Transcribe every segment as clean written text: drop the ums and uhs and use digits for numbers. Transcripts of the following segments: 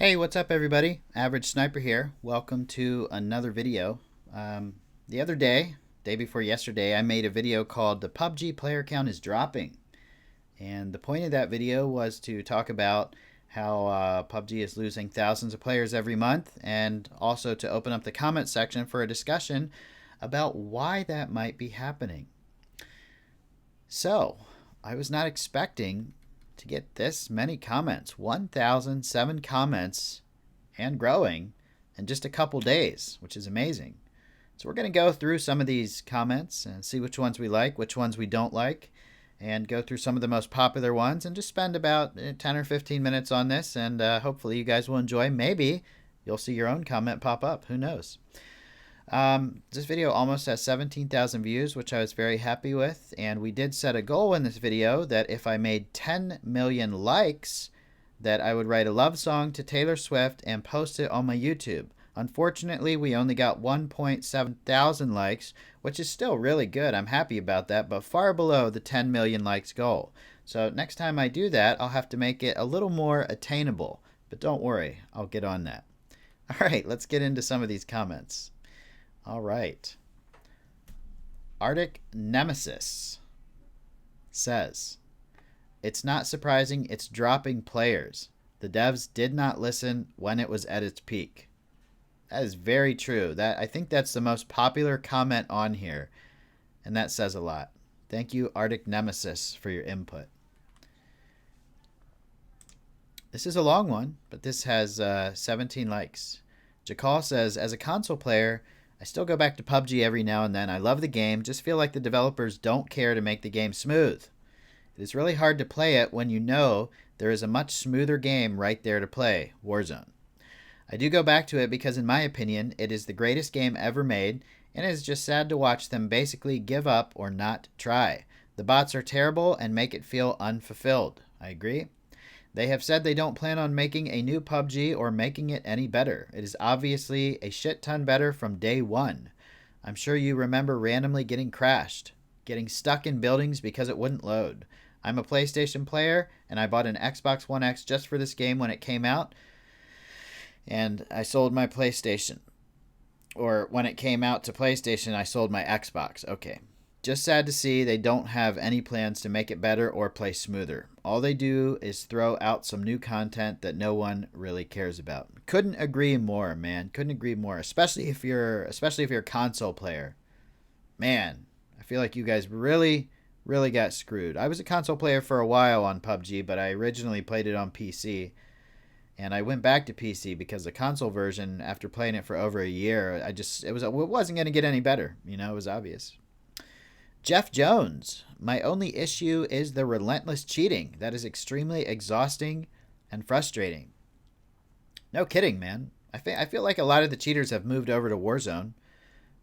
Hey, what's up everybody? Average Sniper here. Welcome to another video. The other day before yesterday, I made a video called "The PUBG Player Count is Dropping." And the point of that video was to talk about how PUBG is losing thousands of players every month, and also to open up the comment section for a discussion about why that might be happening. So, I was not expecting to get this many comments. 1,007 comments and growing in just a couple days, which is amazing. So we're going to go through some of these comments and see which ones we like, which ones we don't like, and go through some of the most popular ones and just spend about 10 or 15 minutes on this, and hopefully you guys will enjoy. Maybe you'll see your own comment pop up. Who knows? This video almost has 17,000 views, which I was very happy with, and we did set a goal in this video that if I made 10 million likes, that I would write a love song to Taylor Swift and post it on my YouTube. Unfortunately, we only got 1.7 thousand likes, which is still really good. I'm happy about that, but far below the 10 million likes goal. So next time I do that, I'll have to make it a little more attainable, but don't worry, I'll get on that. All right, let's get into some of these comments. All right. Arctic Nemesis says, "It's not surprising it's dropping players. The devs did not listen when it was at its peak." That is very true. I think that's the most popular comment on here, and that says a lot. Thank you, Arctic Nemesis, for your input. This is a long one, but this has 17 likes. Jakal says, "As a console player, I still go back to PUBG every now and then. I love the game, just feel like the developers don't care to make the game smooth. It is really hard to play it when you know there is a much smoother game right there to play, Warzone. I do go back to it because in my opinion, it is the greatest game ever made, and it is just sad to watch them basically give up or not try. The bots are terrible and make it feel unfulfilled." I agree. They have said they don't plan on making a new PUBG or making it any better. It is obviously a shit ton better from day one. I'm sure you remember randomly getting crashed, getting stuck in buildings because it wouldn't load. I'm a PlayStation player, and I bought an Xbox One X just for this game when it came out, and I sold my PlayStation. Or when it came out to PlayStation, I sold my Xbox. Okay. Just sad to see they don't have any plans to make it better or play smoother. All they do is throw out some new content that no one really cares about. Couldn't agree more, man. Couldn't agree more. Especially if you're a console player. Man, I feel like you guys really got screwed. I was a console player for a while on PUBG, but I originally played it on PC. And I went back to PC because the console version, after playing it for over a year, it wasn't going to get any better. You know, it was obvious. Jeff Jones, "My only issue is the relentless cheating. That is extremely exhausting and frustrating." No kidding, man. I feel like a lot of the cheaters have moved over to Warzone,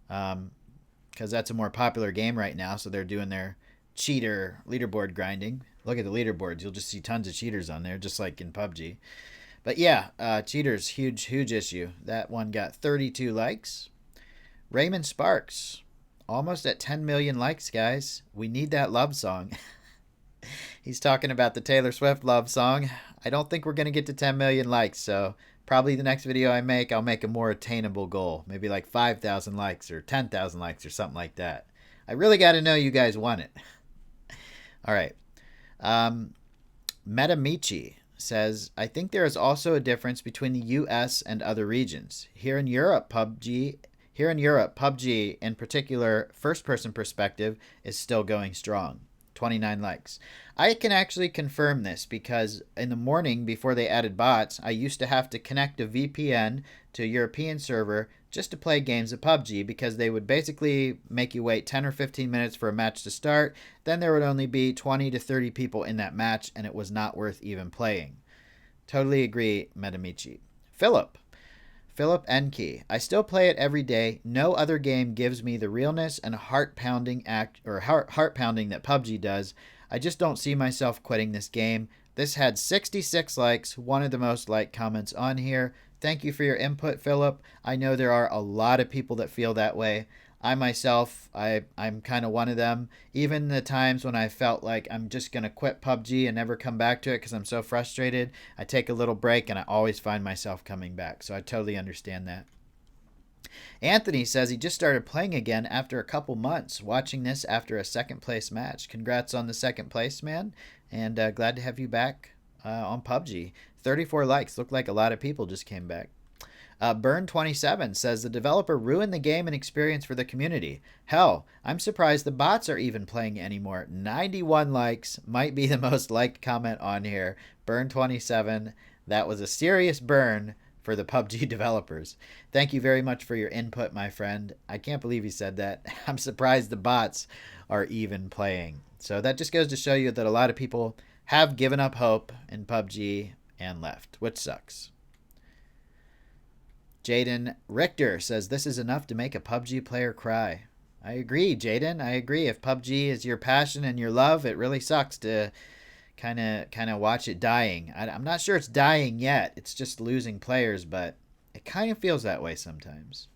because that's a more popular game right now, so they're doing their cheater leaderboard grinding. Look at the leaderboards. You'll just see tons of cheaters on there, just like in PUBG. But yeah, cheaters, huge issue. That one got 32 likes. Raymond Sparks, "Almost at 10 million likes, guys. We need that love song." He's talking about the Taylor Swift love song. I don't think we're going to get to 10 million likes, so probably the next video I make, I'll make a more attainable goal. Maybe like 5,000 likes or 10,000 likes or something like that. I really got to know you guys want it. All right. Metamichi says, "I think there is also a difference between the US and other regions. Here in Europe, PUBG in particular, first-person perspective is still going strong." 29 likes. I can actually confirm this because in the morning before they added bots, I used to have to connect a VPN to a European server just to play games of PUBG because they would basically make you wait 10 or 15 minutes for a match to start. Then there would only be 20 to 30 people in that match, and it was not worth even playing. Totally agree, Metamichi. Philip Enke, "I still play it every day. No other game gives me the realness and heart-pounding that PUBG does. I just don't see myself quitting this game." This had 66 likes, one of the most liked comments on here. Thank you for your input, Philip. I know there are a lot of people that feel that way. I myself, I'm kind of one of them. Even the times when I felt like I'm just going to quit PUBG and never come back to it because I'm so frustrated, I take a little break and I always find myself coming back. So I totally understand that. Anthony says he just started playing again after a couple months, watching this after a second place match. Congrats on the second place, man, and glad to have you back on PUBG. 34 likes. Looked like a lot of people just came back. Burn27 says the developer ruined the game and experience for the community. Hell, I'm surprised the bots are even playing anymore. 91 likes, might be the most liked comment on here. Burn27, that was a serious burn for the PUBG developers. Thank you very much for your input, my friend. I can't believe you said that. I'm surprised the bots are even playing. So that just goes to show you that a lot of people have given up hope in PUBG and left, which sucks. Jaden Richter says this is enough to make a PUBG player cry. I agree, Jaden. I agree. If PUBG is your passion and your love, it really sucks to kind of watch it dying. I'm not sure it's dying yet. It's just losing players, but it kind of feels that way sometimes.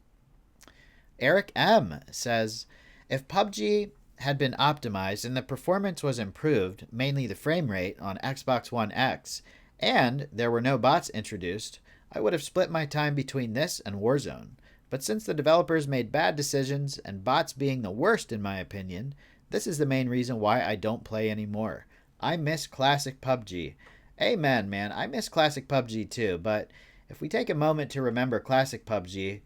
Eric M says if PUBG had been optimized and the performance was improved, mainly the frame rate on Xbox One X, and there were no bots introduced, I would have split my time between this and Warzone. But since the developers made bad decisions, and bots being the worst in my opinion, this is the main reason why I don't play anymore. I miss classic PUBG. Amen, man. I miss classic PUBG too, but if we take a moment to remember classic PUBG,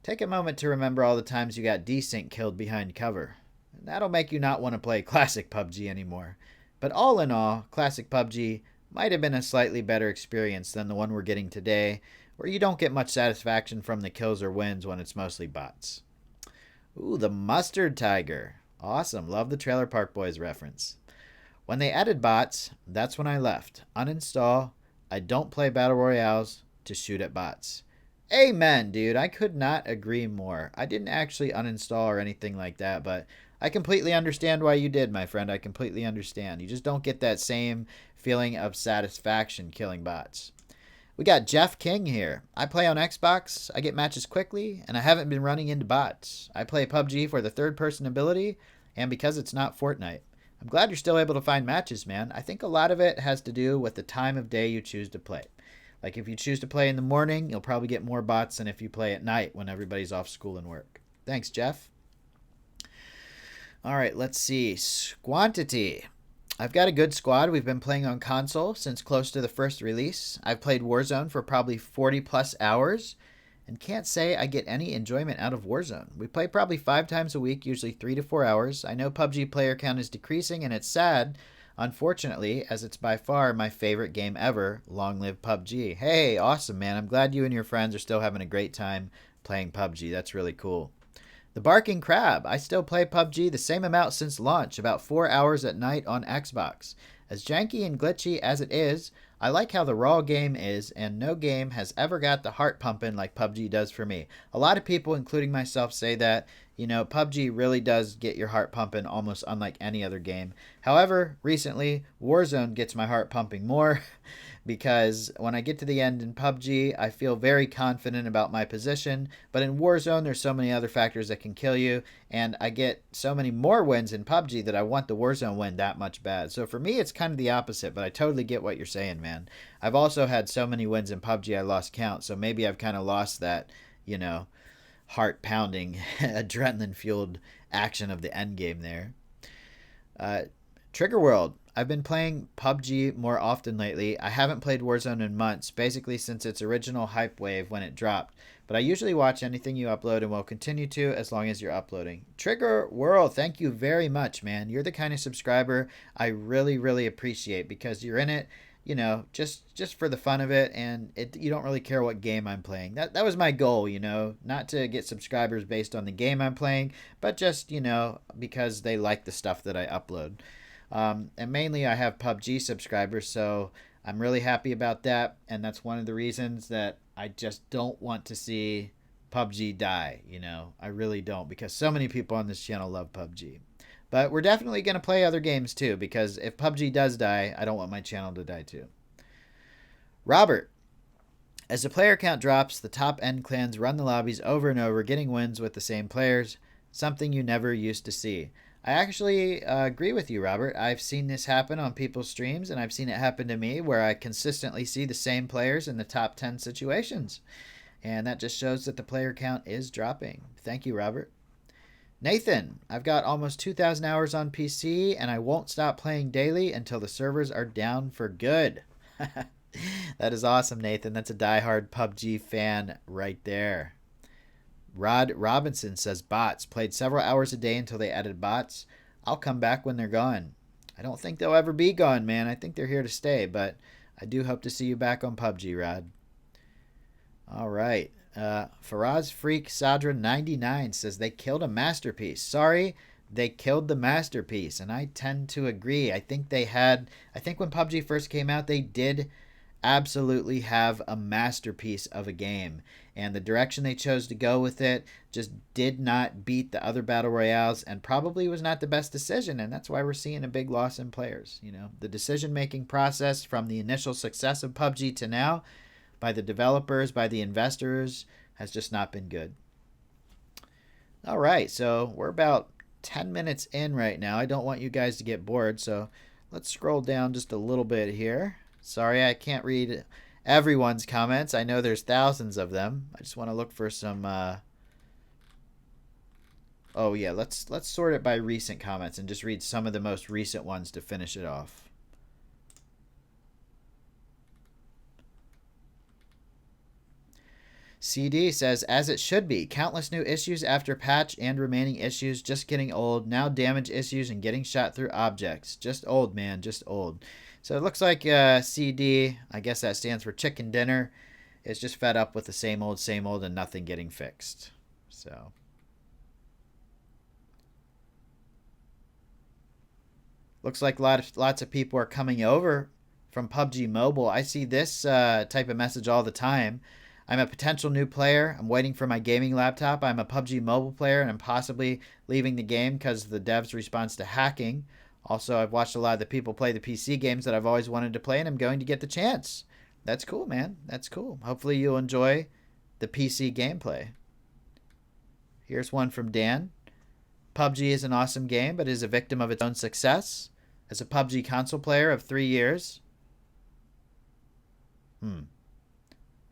take a moment to remember all the times you got desync killed behind cover. That'll make you not want to play classic PUBG anymore. But all in all, classic PUBG might have been a slightly better experience than the one we're getting today, where you don't get much satisfaction from the kills or wins when it's mostly bots. Ooh, the Mustard Tiger. Awesome. Love the Trailer Park Boys reference. When they added bots, that's when I left. Uninstall. I don't play Battle Royales to shoot at bots. Amen, dude. I could not agree more. I didn't actually uninstall or anything like that, but I completely understand why you did, my friend. I completely understand. You just don't get that same feeling of satisfaction killing bots. We got Jeff King here. I play on Xbox, I get matches quickly, and I haven't been running into bots. I play PUBG for the third-person ability, and because it's not Fortnite. I'm glad you're still able to find matches, man. I think a lot of it has to do with the time of day you choose to play. Like if you choose to play in the morning, you'll probably get more bots than if you play at night when everybody's off school and work. Thanks, Jeff. All right, let's see. Squantity. I've got a good squad. We've been playing on console since close to the first release. I've played Warzone for probably 40 plus hours and can't say I get any enjoyment out of Warzone. We play probably 5 times a week, usually 3 to 4 hours. I know PUBG player count is decreasing and it's sad, unfortunately, as it's by far my favorite game ever. Long live PUBG. Hey, awesome, man. I'm glad you and your friends are still having a great time playing PUBG. That's really cool. The Barking Crab. I still play PUBG the same amount since launch, about 4 hours at night on Xbox. As janky and glitchy as it is, I like how the raw game is, and no game has ever got the heart pumping like PUBG does for me. A lot of people, including myself, say that, PUBG really does get your heart pumping almost unlike any other game. However, recently, Warzone gets my heart pumping more because when I get to the end in PUBG, I feel very confident about my position, but in Warzone, there's so many other factors that can kill you, and I get so many more wins in PUBG that I want the Warzone win that much bad. So for me, it's kind of the opposite, but I totally get what you're saying, man. I've also had so many wins in PUBG I lost count, so maybe I've kind of lost that, heart-pounding, adrenaline-fueled action of the end game there. Trigger World. I've been playing PUBG more often lately. I haven't played Warzone in months, basically since its original hype wave when it dropped. But I usually watch anything you upload and will continue to as long as you're uploading. Trigger World, thank you very much, man. You're the kind of subscriber I really, really appreciate because you're in it, just for the fun of it, and you don't really care what game I'm playing. That was my goal, not to get subscribers based on the game I'm playing, but just, because they like the stuff that I upload. And mainly I have PUBG subscribers, so I'm really happy about that, and that's one of the reasons that I just don't want to see PUBG die, I really don't, because so many people on this channel love PUBG. But we're definitely going to play other games too, because if PUBG does die, I don't want my channel to die too. Robert. As the player count drops, the top end clans run the lobbies over and over, getting wins with the same players. something you never used to see. I actually agree with you, Robert. I've seen this happen on people's streams, and I've seen it happen to me where I consistently see the same players in the top 10 situations. And that just shows that the player count is dropping. Thank you, Robert. Nathan, I've got almost 2,000 hours on PC, and I won't stop playing daily until the servers are down for good. That is awesome, Nathan. That's a diehard PUBG fan right there. Rod Robinson says bots. Played several hours a day until they added bots. I'll come back when they're gone. I don't think they'll ever be gone, man. I think they're here to stay, but I do hope to see you back on PUBG, Rod. All right. Faraz Freak Sadra 99 says they killed a masterpiece. Sorry, they killed the masterpiece, and I tend to agree. I think when PUBG first came out, they did absolutely have a masterpiece of a game, and the direction they chose to go with it just did not beat the other battle royales, and probably was not the best decision, and that's why we're seeing a big loss in players. The decision making process from the initial success of PUBG to now, by the developers, by the investors, has just not been good. All right, so we're about 10 minutes in right now. I don't want you guys to get bored, so let's scroll down just a little bit here. Sorry, I can't read everyone's comments. I know there's thousands of them. I just want to look for some... Oh, yeah, let's sort it by recent comments and just read some of the most recent ones to finish it off. CD says, as it should be. Countless new issues after patch and remaining issues just getting old. Now damage issues and getting shot through objects. Just old, man. Just old. So it looks like CD, I guess that stands for chicken dinner, is just fed up with the same old, and nothing getting fixed. So... looks like lots of people are coming over from PUBG Mobile. I see this type of message all the time. I'm a potential new player. I'm waiting for my gaming laptop. I'm a PUBG Mobile player, and I'm possibly leaving the game because of the devs' response to hacking. Also, I've watched a lot of the people play the PC games that I've always wanted to play, and I'm going to get the chance. That's cool, man. That's cool. Hopefully you'll enjoy the PC gameplay. Here's one from Dan. PUBG is an awesome game, but is a victim of its own success. As a PUBG console player of 3 years...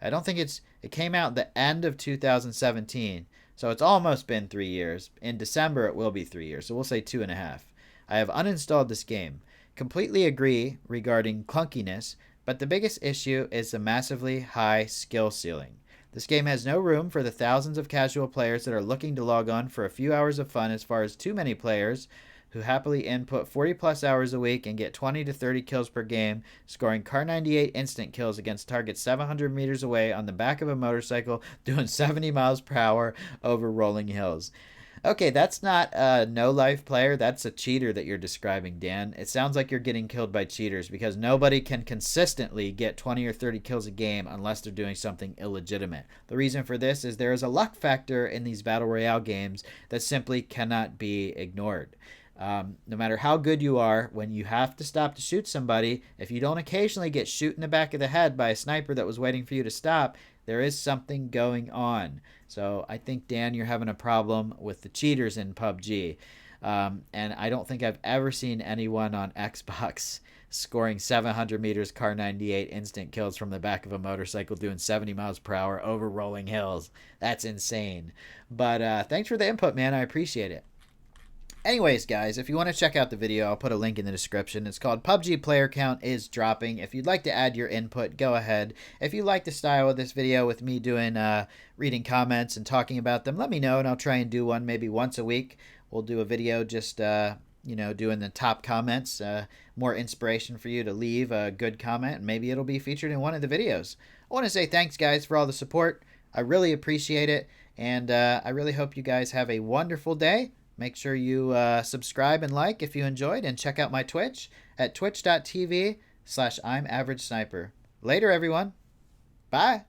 I don't think it came out the end of 2017, so it's almost been 3 years. In December, it will be 3 years, so we'll say 2.5. I have uninstalled this game. Completely agree regarding clunkiness, but the biggest issue is the massively high skill ceiling. This game has no room for the thousands of casual players that are looking to log on for a few hours of fun, as far as too many players who happily input 40 plus hours a week and get 20 to 30 kills per game, scoring Car 98 instant kills against targets 700 meters away on the back of a motorcycle, doing 70 miles per hour over rolling hills. Okay, that's not a no-life player. That's a cheater that you're describing, Dan. It sounds like you're getting killed by cheaters, because nobody can consistently get 20 or 30 kills a game unless they're doing something illegitimate. The reason for this is there is a luck factor in these Battle Royale games that simply cannot be ignored. No matter how good you are, when you have to stop to shoot somebody, if you don't occasionally get shot in the back of the head by a sniper that was waiting for you to stop, there is something going on. So I think, Dan, you're having a problem with the cheaters in PUBG. And I don't think I've ever seen anyone on Xbox scoring 700 meters Car 98 instant kills from the back of a motorcycle doing 70 miles per hour over rolling hills. That's insane. But thanks for the input, man. I appreciate it. Anyways, guys, if you want to check out the video, I'll put a link in the description. It's called PUBG Player Count is Dropping. If you'd like to add your input, go ahead. If you like the style of this video with me doing reading comments and talking about them, let me know, and I'll try and do one maybe once a week. We'll do a video just, doing the top comments, more inspiration for you to leave a good comment, and maybe it'll be featured in one of the videos. I want to say thanks, guys, for all the support. I really appreciate it, and I really hope you guys have a wonderful day. Make sure you subscribe and like if you enjoyed, and check out my Twitch at twitch.tv/I'mAverageSniper. Later, everyone. Bye.